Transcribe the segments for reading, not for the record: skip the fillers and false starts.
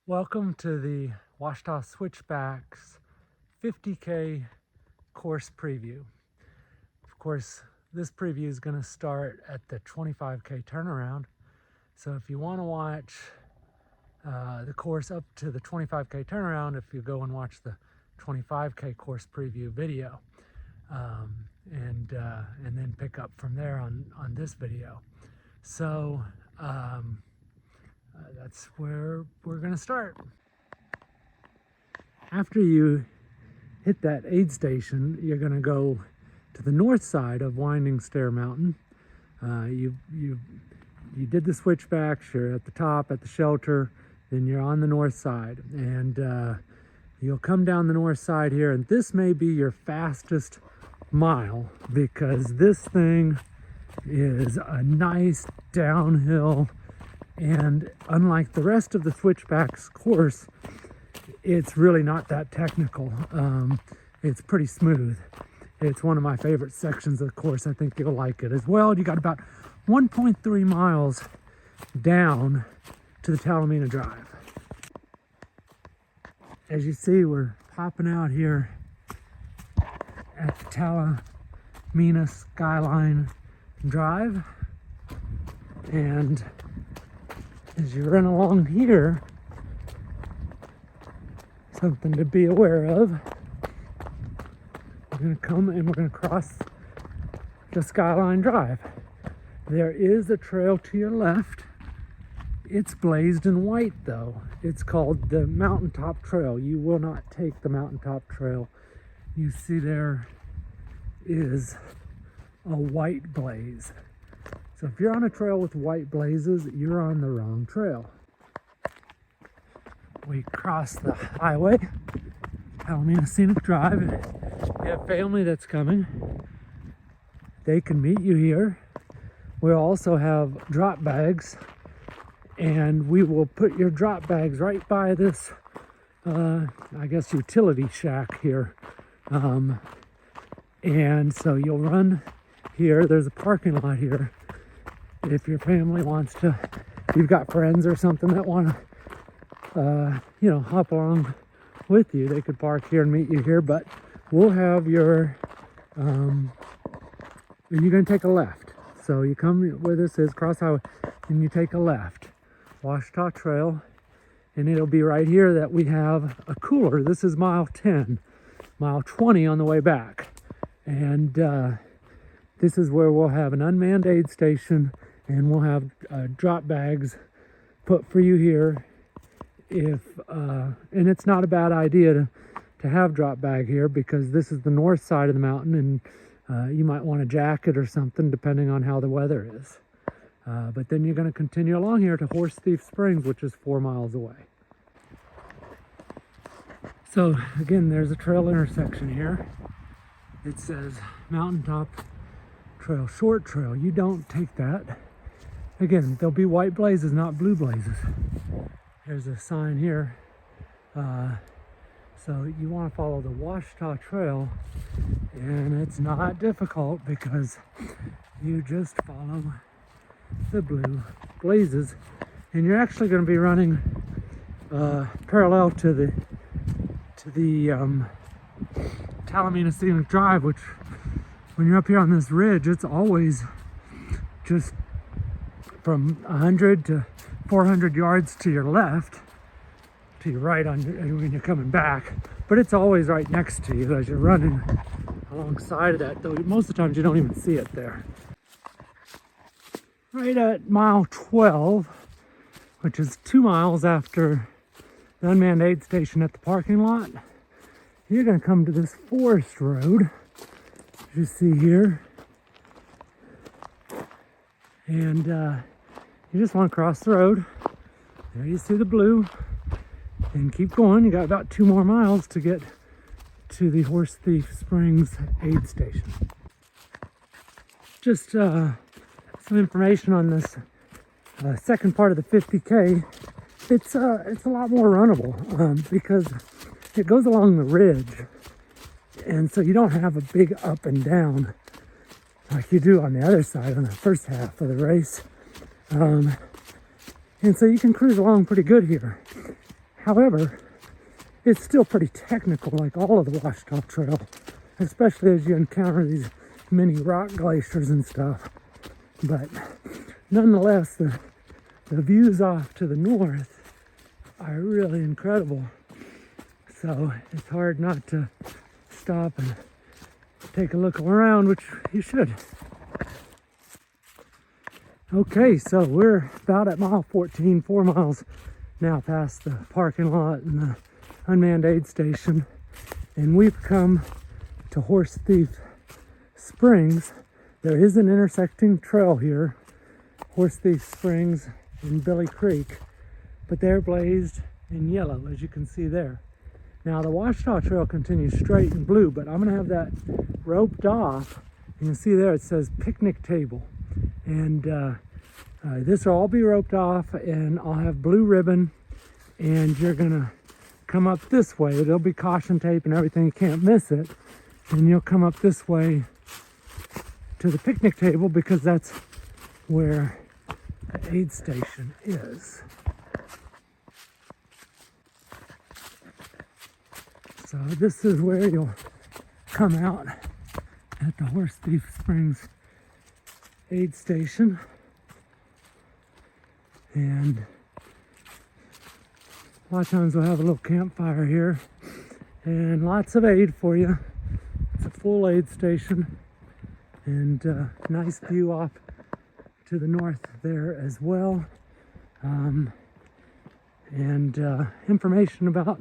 Welcome to the Ouachita Switchbacks 50K course preview. Of course, this preview is going to start at the 25K turnaround. So if you want to watch the course up to the 25K turnaround, if you go and watch the 25K course preview video, and then pick up from there on this video. So that's where we're going to start. After you hit that aid station, you're going to go to the north side of winding Stair Mountain. You did the switchbacks, you're at the top at the shelter, then you're on the north side, and you'll come down the north side here, and this may be your fastest mile because this thing is a nice downhill, and unlike the rest of the switchbacks course, it's really not that technical. It's pretty smooth. It's one of my favorite sections of the course. I think you'll like it as well. You got about 1.3 miles down to the Talamina Drive. As you see, we're popping out here at the Talamina Skyline Drive, and as you run along here, something to be aware of. We're going to come and we're going to cross the Skyline Drive. There is a trail to your left. It's blazed in white though. It's called the Mountaintop Trail. You will not take the Mountaintop Trail. You see there is a white blaze. So if you're on a trail with white blazes, you're on the wrong trail. We cross the highway, Talamina Scenic Drive. If you have family that's coming, they can meet you here. We'll also have drop bags, and we will put your drop bags right by this, I guess, utility shack here. And so you'll run here. There's a parking lot here. If your family wants to, if you've got friends or something that want to, hop along with you, they could park here and meet you here. But we'll have your, you're going to take a left. So you come where this is, cross highway, and you take a left. Ouachita Trail, and it'll be right here that we have a cooler. This is mile 10, mile 20 on the way back. And this is where we'll have an unmanned aid station, and we'll have drop bags put for you here. And it's not a bad idea to have drop bag here because this is the north side of the mountain, and you might want a jacket or something depending on how the weather is. But then you're going to continue along here to Horse Thief Springs, which is 4 miles away. So again, there's a trail intersection here. It says Mountaintop Trail, short trail. You don't take that. Again, there'll be white blazes, not blue blazes. There's a sign here. So you want to follow the Ouachita Trail, and it's not difficult because you just follow the blue blazes, and you're actually going to be running parallel to the Talamina Scenic Drive, which when you're up here on this ridge, it's always just from 100 to 400 yards to your left, to your right when you're coming back, but it's always right next to you as you're running alongside of that, though most of the times you don't even see it there. Right at mile 12, which is 2 miles after the unmanned aid station at the parking lot, you're going to come to this forest road, as you see here, and you just want to cross the road. There you see the blue, and keep going. You got about 2 more miles to get to the Horse Thief Springs aid station. Just some information on this second part of the 50K. It's a lot more runnable because it goes along the ridge, and so you don't have a big up and down like you do on the other side on the first half of the race. And so you can cruise along pretty good here. However, it's still pretty technical, like all of the Ouachita Trail, especially as you encounter these mini rock glaciers and stuff. But nonetheless, the views off to the north are really incredible. So it's hard not to stop and take a look around, which you should. Okay, so we're about at mile 14, 4 miles now past the parking lot and the unmanned aid station. And we've come to Horse Thief Springs. There is an intersecting trail here, Horse Thief Springs and Billy Creek, but they're blazed in yellow, as you can see there. Now the Ouachita Trail continues straight in blue, but I'm gonna have that roped off. You can see there it says picnic table. And this will all be roped off, and I'll have blue ribbon, and you're gonna come up this way. There'll be caution tape and everything, you can't miss it. And you'll come up this way to the picnic table because that's where the aid station is. So this is where you'll come out at the Horse Thief Springs aid station. And a lot of times we'll have a little campfire here and lots of aid for you. It's a full aid station, and nice view off to the north there as well. And information about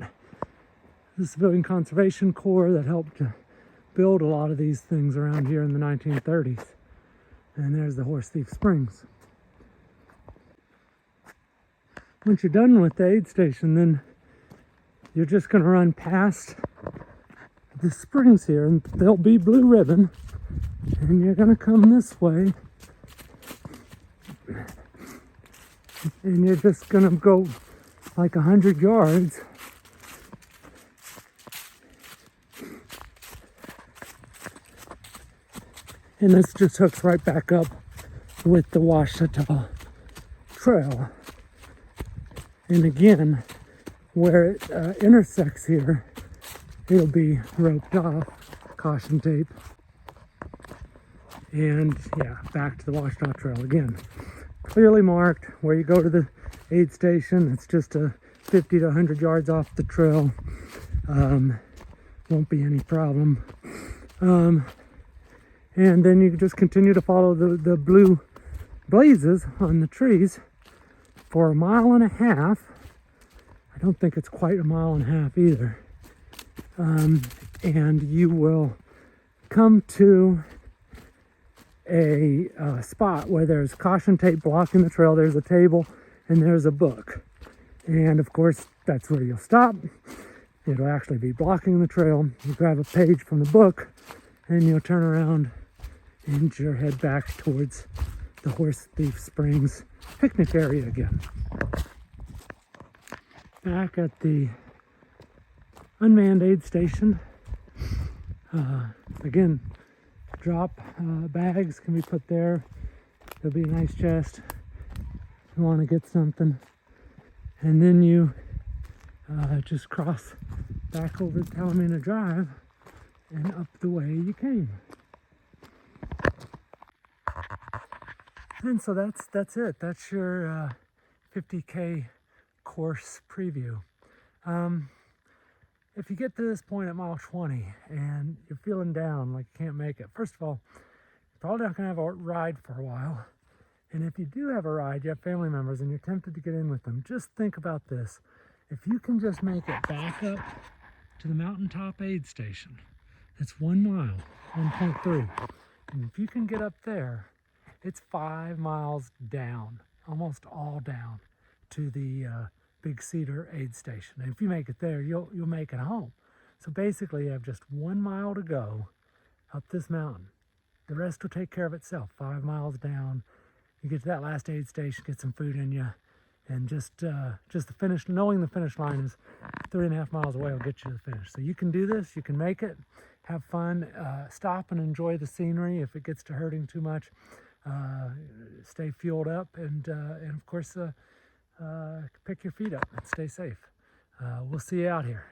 the Civilian Conservation Corps that helped to build a lot of these things around here in the 1930s. And there's the Horse Thief Springs. Once you're done with the aid station, then you're just going to run past the springs here, and there'll be blue ribbon, and you're going to come this way, and you're just going to go like 100 yards and this just hooks right back up with the Ouachita Trail. And again, where it intersects here, it'll be roped off, caution tape, and yeah, back to the Ouachita Trail again. Clearly marked where you go to the aid station. It's just 50 to 100 yards off the trail. Won't be any problem. And then you just continue to follow the blue blazes on the trees for 1.5 miles. I don't think it's quite 1.5 miles either. And you will come to a spot where there's caution tape blocking the trail. There's a table and there's a book. And of course, that's where you'll stop. It'll actually be blocking the trail. You grab a page from the book and you'll turn around and you'll head back towards the Horse Thief Springs picnic area again. Back at the unmanned aid station, again, drop bags can be put there. There'll be a nice chest if you want to get something. And then you just cross back over the Talamina Drive and up the way you came. And so that's it. That's your 50K course preview. If you get to this point at mile 20 and you're feeling down, like you can't make it, first of all, you're probably not going to have a ride for a while. And if you do have a ride, you have family members and you're tempted to get in with them, just think about this. If you can just make it back up to the mountaintop aid station, it's 1 mile, 1.3. And if you can get up there, it's 5 miles down, almost all down to the Big Cedar aid station. And if you make it there, you'll make it home. So basically you have just 1 mile to go up this mountain. The rest will take care of itself. 5 miles down, you get to that last aid station, get some food in you, and just the finish, knowing the finish line is 3.5 miles away will get you to the finish. So you can do this, you can make it, have fun, stop and enjoy the scenery. If it gets to hurting too much, stay fueled up, and of course pick your feet up and stay safe. we'll see you out here.